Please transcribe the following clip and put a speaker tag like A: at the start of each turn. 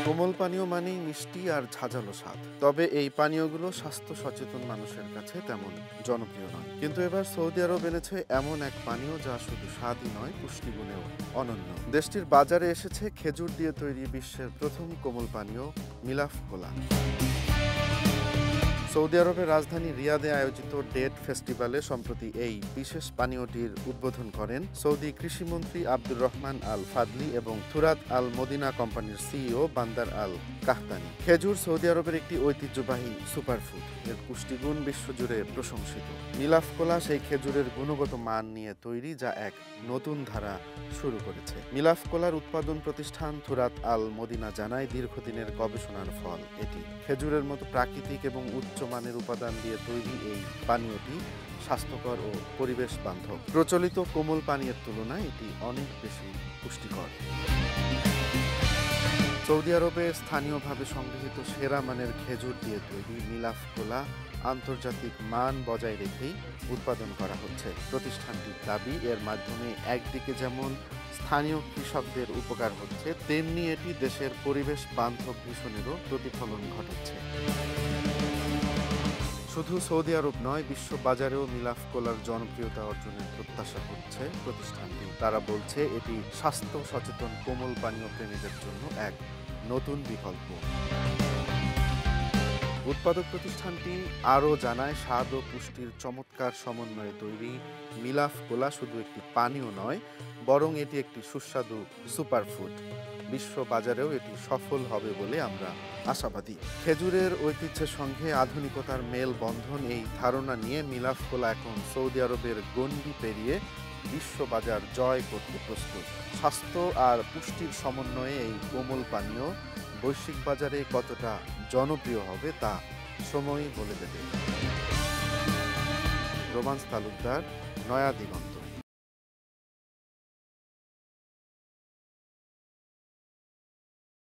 A: কোমল পানীয় মানেই মিষ্টি আর ঝাঁঝালো স্বাদ। তবে এই পানীয়গুলো স্বাস্থ্য সচেতন মানুষের কাছে তেমন জনপ্রিয় নয়। কিন্তু এবার সৌদি আরব এনেছে এমন এক পানীয় যা শুধু স্বাদই নয়, পুষ্টিগুণেও অনন্য। দেশটির বাজারে এসেছে খেজুর দিয়ে তৈরি বিশ্বের প্রথম কোমল পানীয় মিলাফ কোলা। সৌদি আরবের রাজধানী রিয়াদে আয়োজিত ডেট ফেস্টিভ্যালে সম্প্রতি এই বিশেষ পানীয়টির উদ্বোধন করেন সৌদি কৃষিমন্ত্রী আব্দুর রহমান আল ফাদলি এবং থুরাত আল মদিনা কোম্পানির সিইও বান্দার আল কাহতানি। খেজুর সৌদি আরবের একটি ঐতিহ্যবাহী সুপারফুড। এর পুষ্টিগুণ বিশ্বজুড়ে প্রশংসিত। মিলাফ কোলা সেই খেজুরের গুণগত মান নিয়ে তৈরি, যা এক নতুন ধারা শুরু করেছে। মিলাফ কোলার উৎপাদন প্রতিষ্ঠান থুরাত আল মদিনা জানায়, দীর্ঘদিনের গবেষণার ফল এটি। খেজুরের মতো প্রাকৃতিক এবং উচ্চমানের উপাদান দিয়ে তৈরি এই পানীয়টি স্বাস্থ্যকর ও পরিবেশ বান্ধব। প্রচলিত কোমল পানীয়ের তুলনায় এটি অনেক বেশি পুষ্টিকর। সৌদি আরবে স্থানীয়ভাবে সংগৃহীত সেরা মানের খেজুর দিয়ে তৈরি মিলাফ কোলা আন্তর্জাতিক মান বজায় রেখেই উৎপাদন করা হচ্ছে। প্রতিষ্ঠানটির দাবি, এর মাধ্যমে একদিকে যেমন স্থানীয় কৃষকদের উপকার হচ্ছে, তেমনি এটি দেশের পরিবেশ বান্ধব মিশনেরও প্রতিফলন ঘটাচ্ছে। শুধু সৌদি আরব নয়, বিশ্ব বাজারেও মিলাফ কোলার জনপ্রিয়তা অর্জনের প্রত্যাশা করছে প্রতিষ্ঠানটি। তারা বলছে এটি স্বাস্থ্য সচেতন কোমল পানীয় প্রেমীদের জন্য এক নতুন বিকল্প। উৎপাদক প্রতিষ্ঠানটি আরও জানায়, স্বাদ ও পুষ্টির চমৎকার সমন্বয়ে তৈরি মিলাফ কোলা শুধু একটি পানীয় নয়, বরং এটি একটি সুস্বাদু সুপারফুড। বিশ্ব বাজারেও এটি সফল হবে বলে আমরা আশাবাদী। খেজুরের ঐতিহ্যের সঙ্গে আধুনিকতার মেল বন্ধন, এই ধারণা নিয়ে মিলাফ কোলা এখন সৌদি আরবের গণ্ডি পেরিয়ে বিশ্ববাজার জয় করতে প্রস্তুত। স্বাস্থ্য আর পুষ্টির সমন্বয়ে এই কোমল পানীয় বৈশ্বিক বাজারে কতটা জনপ্রিয় হবে তা সময়ই বলে দেবে। রোমান্স তালুকদার, নয়া দিগন্ত।